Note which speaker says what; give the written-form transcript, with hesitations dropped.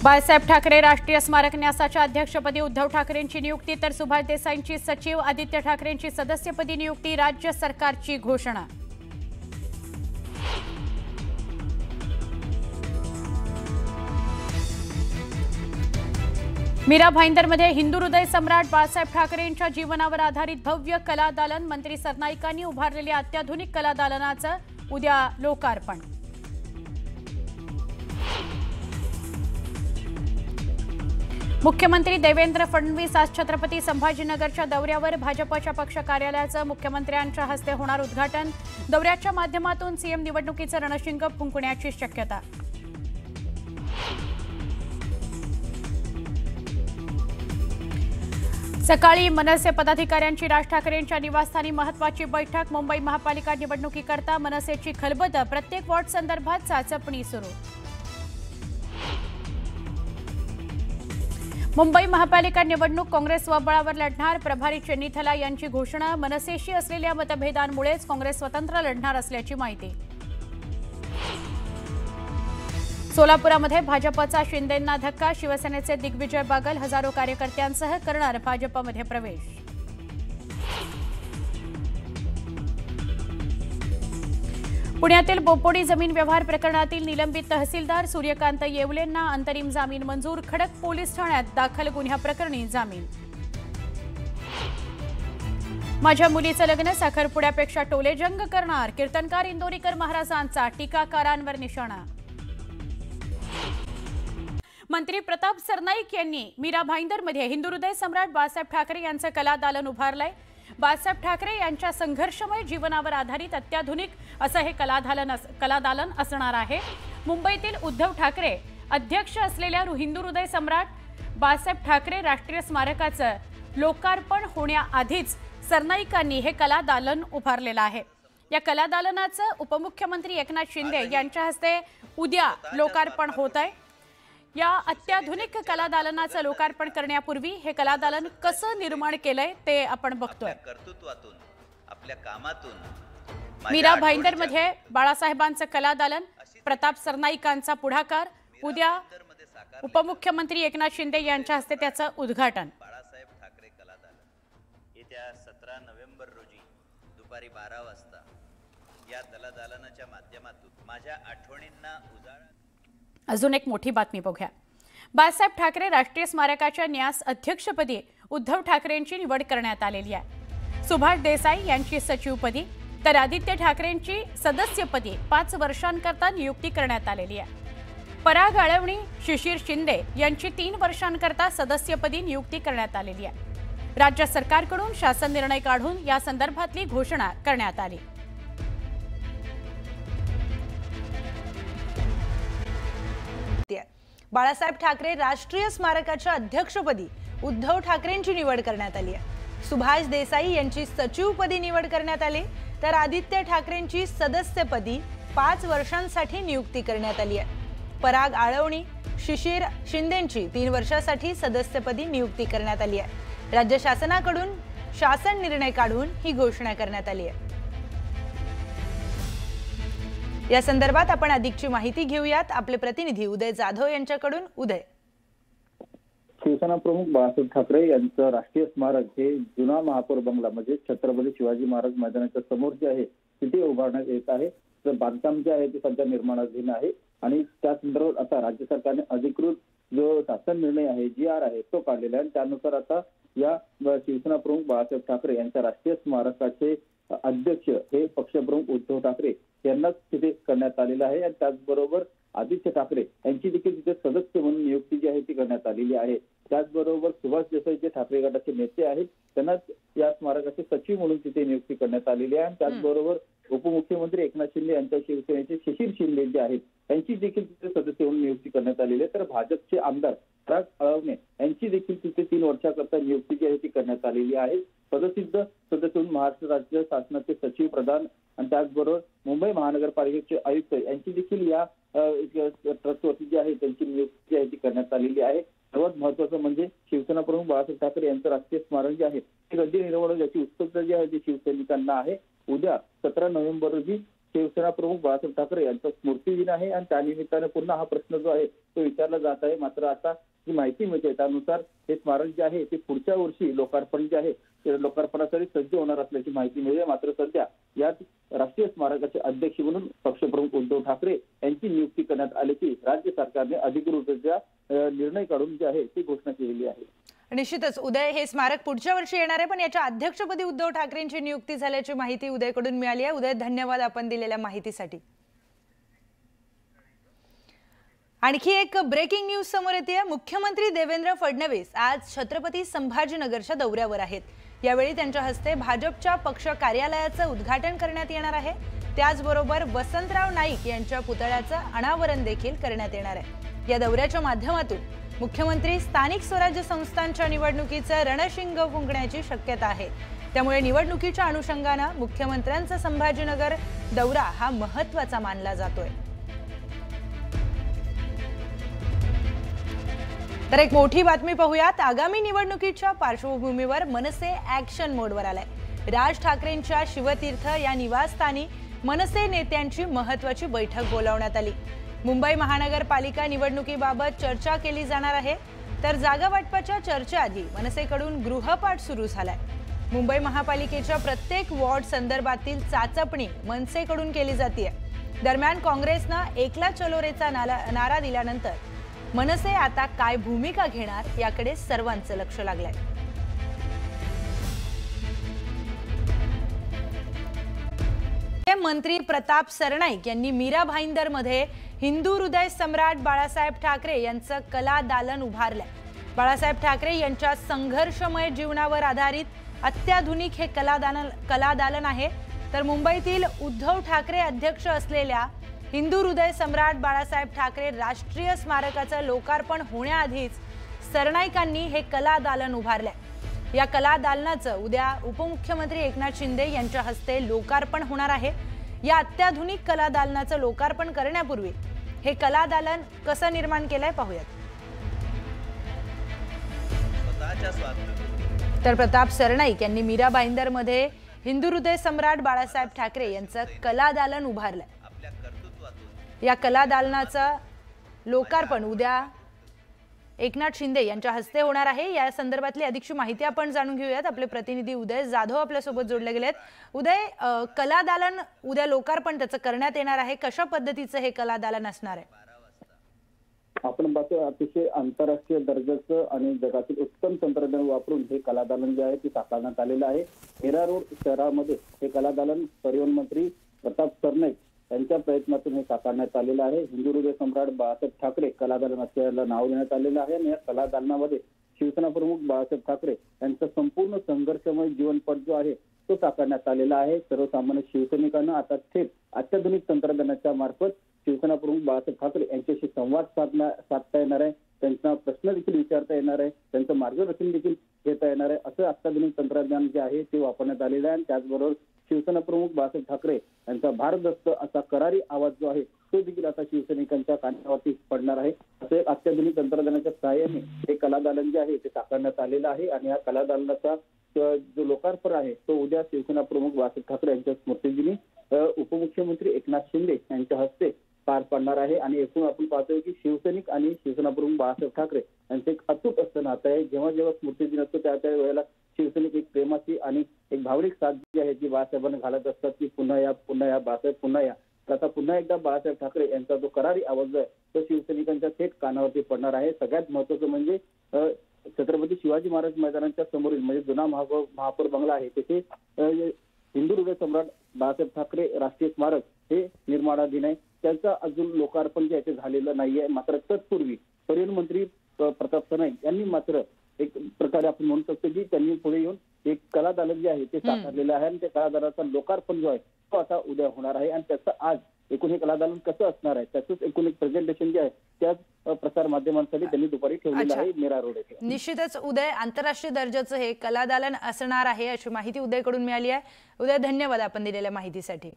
Speaker 1: बाळासाहेब ठाकरे राष्ट्रीय स्मारक न्यासाच्या अध्यक्षपदी उद्धव ठाकरेंची नियुक्ती तर सुभाष देसाईंची सचिव, आदित्य ठाकरेंची सदस्यपदी नियुक्ती, राज्य सरकारची घोषणा। मीरा भाईंदरमध्ये हिंदू हृदय सम्राट बाळासाहेब ठाकरेंच्या जीवनावर आधारित भव्य कला दालन, मंत्री सरनाईकांनी उभारलेल्या अत्याधुनिक कला दालनाचं उद्या लोकार्पण। मुख्यमंत्री देवेंद्र फडणवीस आज छत्रपती संभाजीनगरच्या दौऱ्यावर, भाजपच्या पक्ष कार्यालयाचं मुख्यमंत्र्यांच्या हस्ते होणार उद्घाटन, दौऱ्याच्या माध्यमातून सीएम निवडणुकीचं रणशिंग फुंकण्याची शक्यता। सकाळी मनसे पदाधिकाऱ्यांची राज ठाकरेंच्या निवासस्थानी महत्त्वाची बैठक, मुंबई महापालिका निवडणुकीकरता मनसेची खलबत, प्रत्येक वॉर्ड संदर्भात चाचपणी सुरू। मुंबई महापालिका निवडणूक काँग्रेस स्वबळावर लढणार, प्रभारी चेन्नीथला यांची घोषणा, मनसेशी असलेल्या मतभेदांमुळेच काँग्रेस स्वतंत्र लढणार असल्याची माहिती। सोलापुरामध्ये भाजपचा शिंदेंना धक्का, शिवसेनेचे दिग्विजय बागल हजारो कार्यकर्त्यांसह करणार भाजपमध्ये प्रवेश। पुण्यातील बोपोडी जमीन व्यवहार प्रकरणातील निलंबित तहसीलदार सूर्यकांत येवलेंना अंतरिम जामीन मंजूर, खडक पोलीस ठाण्यात दाखल गुन्ह्याप्रकरणी जामीन। माझ्या मुलीचं लग्न साखरपुड्यापेक्षा टोलेजंग करणार, कीर्तनकार इंदोरीकर महाराजांचा टीकाकारांवर निशाणा। मंत्री प्रताप सरनाईक यांनी मीरा भाईंदरमध्ये हिंदू हृदय सम्राट बाळासाहेब ठाकरे यांचं कला दालन उभारलंय। बाळासाहेब ठाकरे यांच्या संघर्षमय जीवनावर आधारित अत्याधुनिक असं हे कला दालन असणार आहे। मुंबईतील उद्धव ठाकरे अध्यक्ष असलेल्या हिंदू हृदय सम्राट बाळासाहेब ठाकरे राष्ट्रीय स्मारकाचं लोकार्पण होण्याआधीच सरनाईकांनी हे कला दालन उभारलेलं आहे। या कला दालनाचं उपमुख्यमंत्री एकनाथ शिंदे यांच्या हस्ते उद्या लोकार्पण होत आहे। या अत्याधुनिक कला दालनाचं लोकार्पण करण्यापूर्वी हे कला दालन कसं निर्माण केलंय ते आपण बघतोय।
Speaker 2: कर्तृत्वातून, आपल्या कामातून
Speaker 1: मीरा भाईंदरमध्ये बाळासाहेबांचं कला दालन, प्रताप सरनाईकांचा पुढाकार, उद्या उपमुख्यमंत्री एकनाथ शिंदे यांच्या हस्ते त्याचं उद्घाटन।
Speaker 2: बाळासाहेब ठाकरे कला दालन येत्या 17 नोव्हेंबर रोजी दुपारी 12 वाजता या कला दालनाच्या माध्यमातून माझ्या आठवणींना उजाळा।
Speaker 1: अजून एक मोठी बातमी बघूया। बाळासाहेब ठाकरे राष्ट्रीय स्मारकाच्या न्यास अध्यक्षपदी उद्धव ठाकरेंची निवड करण्यात आलेली आहे। सुभाष देसाई यांची सचिवपदी तर आदित्य ठाकरेंची सदस्यपदी 5 वर्षांकरता नियुक्ती करण्यात आलेली आहे। पराग आळवणी, शिशिर शिंदे यांची 3 वर्षांकरता सदस्यपदी नियुक्ती करण्यात आलेली आहे। राज्य सरकारकडून शासन निर्णय काढून या संदर्भातली घोषणा करण्यात आली।
Speaker 3: बाळासाहेब ठाकरे राष्ट्रीय स्मारकाच्या अध्यक्षपदी उद्धव ठाकरेंची निवड करण्यात आली आहे। सुभाष देसाई यांची सचिवपदी निवड करण्यात आली, तर आदित्य ठाकरेंची सदस्यपदी 5 वर्षांसाठी नियुक्ती करण्यात आली आहे। पराग आळवणी, शिशिर शिंदेंची 3 वर्षांसाठी सदस्यपदी नियुक्ती करण्यात आली आहे। राज्य शासनाकडून शासन निर्णय काढून ही घोषणा करण्यात आली आहे। या संदर्भात आपण अधिकची माहिती घेऊयात आपले प्रतिनिधी उदय जाधव यांच्याकडून। उदय,
Speaker 4: शिवसेना प्रमुख बाळासाहेब ठाकरे यांचं राष्ट्रीय स्मारक हे जुना महापौर बंगला म्हणजे छत्रपती शिवाजी महाराज मैदानाच्या समोर जे आहे तिथे उभारण्यात येत आहे। तर बांधकाम जे आहे ते सध्या निर्माणाधीन आहे आणि त्या संदर्भात आता राज्य सरकारने अधिकृत जो शासन निर्णय आहे GR आहे तो काढलेला आहे। त्यानुसार आता या शिवसेना प्रमुख बाळासाहेब ठाकरे यांच्या राष्ट्रीय स्मारकाचे अध्यक्ष हे पक्षप्रमुख उद्धव ठाकरे यांनाच तिथे करण्यात आलेलं आहे आणि त्याचबरोबर आदित्य ठाकरे यांची देखील तिथे सदस्य म्हणून नियुक्ती जी आहे ती करण्यात आलेली आहे। त्याचबरोबर सुभाष देसाई जे ठाकरे गटाचे नेते आहेत त्यांना या स्मारकाचे सचिव म्हणून तिथे नियुक्ती करण्यात आलेली आहे। त्याचबरोबर उपमुख्यमंत्री एकनाथ शिंदे यांच्या शिवसेनेचे शिशिर शिंदे जे आहेत त्यांची देखील तिथे सदस्य म्हणून नियुक्ती करण्यात आलेली आहे। तर भाजपचे आमदार पराग आळवणे यांची देखील तिथे 3 वर्षाकरता नियुक्ती जी आहे ती करण्यात आलेली आहे। पदसिद्ध सदस्य म्हणून महाराष्ट्र राज्य शासनाचे सचिव प्रधान आणि त्याचबरोबर मुंबई महानगरपालिकेचे आयुक्त यांची देखील या ट्रस्टवरती जी आहे त्यांची नियुक्ती जी आहे ती करण्यात आलेली आहे। सर्वात महत्त्वाचं म्हणजे शिवसेना प्रमुख बाळासाहेब ठाकरे यांचं राष्ट्रीय स्मारक जे आहे ते कधी निर्माण याची उत्सुकता जी आहे ती शिवसैनिकांना आहे। उद्या 17 नोव्हेंबर रोजी शिवसेना शिवसेना प्रमुख बाळासाहेब ठाकरे यांचा स्मृती दिन आहे आणि त्यानिमित्ताने पुन्हा हा प्रश्न जो आहे तो विचारला जात आहे। मात्र आता जी माहिती मिळते त्यानुसार हे स्मारक जे आहे ते पुढच्या वर्षी लोकार्पण जे आहे ते लोकार्पणासाठी सज्ज होणार असल्याची माहिती मिळते। मात्र सध्या यात राष्ट्रीय स्मारकाचे अध्यक्ष म्हणून पक्षप्रमुख उद्धव ठाकरे यांची नियुक्ती करण्यात आल्याची राज्य सरकारने अधिकृतरित्या निर्णय काढून जे आहे ती घोषणा केलेली आहे।
Speaker 3: निश्चितच उदय, हे स्मारक पुढच्या वर्षी येणार आहे, पण याच्या अध्यक्षपदी उद्धव ठाकरेंची नियुक्ती झाल्याची माहिती उदयकडून मिळाली आहे। उदय, धन्यवाद आपण दिलेल्या माहितीसाठी। आणखी एक ब्रेकिंग न्यूज समोर येते। मुख्यमंत्री देवेंद्र फडणवीस आज छत्रपती संभाजीनगरच्या दौऱ्यावर आहेत। यावेळी त्यांच्या हस्ते भाजपच्या पक्ष कार्यालयाचं उद्घाटन करण्यात येणार आहे। त्याचबरोबर वसंतराव नाईक यांच्या पुतळ्याचं अनावरण देखील करण्यात येणार आहे। या दौऱ्याच्या माध्यमातून मुख्यमंत्री स्थानिक स्वराज्य संस्थांच्या निवडणुकीचं रणशिंग फुंकण्याची शक्यता आहे। त्यामुळे निवडणुकीच्या अनुषंगाने मुख्यमंत्र्यांचा संभाजीनगर दौरा हा महत्त्वाचा मानला जातोय। तर एक मोठी बातमी पाहूयात। आगामी निवडणुकीच्या पार्श्वभूमीवर मनसे ऍक्शन मोडवर आलाय। राज ठाकरेंच्या शिवतीर्थ या निवासस्थानी मनसे नेत्यांची महत्त्वाची बैठक बोलावण्यात आली। मुंबई महानगरपालिका निवडणुकीबाबत चर्चा केली जाणार आहे। तर जागा वाटपाच्या चर्चेआधी मनसेकडून गृहपाठ सुरू झालाय। मुंबई महापालिकेच्या प्रत्येक वॉर्ड संदर्भातील चाचपणी मनसेकडून केली जाते। दरम्यान काँग्रेसनं एकला चलो रेचा नारा दिल्यानंतर मनसे आता काय भूमिका घेणार याकडे सर्वांचं लक्ष लागलंय। मंत्री प्रताप सरनाईक यांनी मीरा भाईंदरमध्ये हिंदू हृदय सम्राट बाळासाहेब ठाकरे यांचं कला दालन उभारलंय। बाळासाहेब ठाकरे यांच्या संघर्षमय जीवनावर आधारित अत्याधुनिक हे कला दालन आहे। तर मुंबईतील उद्धव ठाकरे अध्यक्ष असलेल्या हिंदू हृदय सम्राट बाळासाहेब ठाकरे राष्ट्रीय स्मारकाचं लोकार्पण होण्याआधीच सरनाईकांनी हे कला दालन उभारलंय। या कला दालनाचं उद्या उपमुख्यमंत्री एकनाथ शिंदे यांच्या हस्ते लोकार्पण होणार आहे। या अत्याधुनिक कला दालनाचं लोकार्पण करण्यापूर्वी हे कला दालन कसं निर्माण केलंय पाहूयात। तर प्रताप सरनाईक यांनी मीरा भाईंदरमध्ये हिंदू हृदय सम्राट बाळासाहेब ठाकरे यांचं कला दालन उभारलंय। या कला दालनाचं लोकार्पण उद्या एकनाथ शिंदे यांच्या हस्ते होणार आहे। या संदर्भातली अधिकची माहिती आपण जाणून घेऊयात। आपले प्रतिनिधी उदय जाधव आपल्या सोबत जोडले गेलेत। उदय, कला दालन उद्या लोकार्पण त्याचं करण्यात येणार आहे, कशा पद्धतीचं हे कला दालन असणार आहे?
Speaker 4: आपण पाहतो अतिशय आंतरराष्ट्रीय दर्जाचं आणि जगातील उत्तम तंत्रज्ञान वापरून हे कला दालन जे आहे ते साकारण्यात आलेलं आहे। मीरा रोड शहरामध्ये हे कला दालन परिवहन मंत्री प्रताप सरनाईक यांच्या प्रयत्नातून हे साकारण्यात आलेलं आहे। हिंदू हृदय सम्राट बाळासाहेब ठाकरे कला दालन असल्याला नाव देण्यात आलेलं आहे आणि या कला दालनामध्ये शिवसेना प्रमुख बाळासाहेब ठाकरे यांचा संपूर्ण संघर्षमय जीवनपट जो आहे तो साकारण्यात आलेला आहे। सर्वसामान्य शिवसैनिकांना आता थेट अत्याधुनिक तंत्रज्ञानाच्या मार्फत शिवसेना प्रमुख बाळासाहेब ठाकरे यांच्याशी संवाद साधता येणार आहे, त्यांना प्रश्न देखील विचारता येणार आहे, त्यांचं मार्गदर्शन देखील घेता येणार आहे। असं अत्याधुनिक तंत्रज्ञान जे आहे ते वापरण्यात आलेलं आहे। आणि त्याचबरोबर शिवसेना प्रमुख बाळासाहेब ठाकरे यांचा भारदस्त असा करारी आवाज जो आहे तो देखील आता शिवसैनिकांच्या कानावरती पडणार आहे। असं एक अत्याधुनिक तंत्रज्ञानाच्या सहाय्याने हे कला दालन जे आहे ते साकारण्यात आलेलं आहे। आणि या कला दालनाचा जो लोकार्पण आहे तो उद्या शिवसेना प्रमुख बाळासाहेब ठाकरे यांच्या स्मृतिदिनी उपमुख्यमंत्री एकनाथ शिंदे यांच्या हस्ते पार पडणार आहे। आणि एकूण आपण पाहतोय की शिवसैनिक आणि शिवसेना प्रमुख बाळासाहेब ठाकरे यांचं एक अतूट असं नातं आहे। जेव्हा जेव्हा स्मृतिदिन असतो त्या वेळेला शिवसैनिक एक प्रेमाची आणि एक भावनिक साथ जी आहे ती बाळासाहेबांना घालत असतात की पुन्हा या बाळासाहेब पुन्हा या। तर आता पुन्हा एकदा बाळासाहेब ठाकरे यांचा जो करारी आवाज जो आहे तो शिवसैनिकांच्या थेट कानावरती पडणार आहे। सगळ्यात महत्त्वाचं म्हणजे छत्रपती शिवाजी महाराज मैदानाच्या समोरील म्हणजे जुना महापौर बंगला आहे तिथे हिंदू हृदय सम्राट बाळासाहेब ठाकरे राष्ट्रीय स्मारक हे निर्माणाधीन आहे। त्याचं अजून लोकार्पण जे आहे ते झालेलं नाहीये। मात्र तत्पूर्वी परिवहन मंत्री प्रताप सरनाईक यांनी मात्र एक प्रकारे आपण म्हणू शकतो की त्यांनी पुढे येऊन एक कला दालन जे आहे ते साकारलेलं आहे आणि त्या कला दालनाचं लोकार्पण जो आहे तो आता उद्या होणार आहे। आणि त्याचं आज एकूण हे कला दालन कसं असणार आहे त्याचं एकूण एक प्रेझेंटेशन जे आहे त्याच प्रसार माध्यमांसाठी त्यांनी दुपारी ठेवलेलं आहे मीरा रोड येथे।
Speaker 3: निश्चितच उदय, आंतरराष्ट्रीय दर्जाचं हे कला दालन असणार आहे अशी माहिती उदयकडून मिळाली आहे। उदय, धन्यवाद आपण दिलेल्या माहितीसाठी।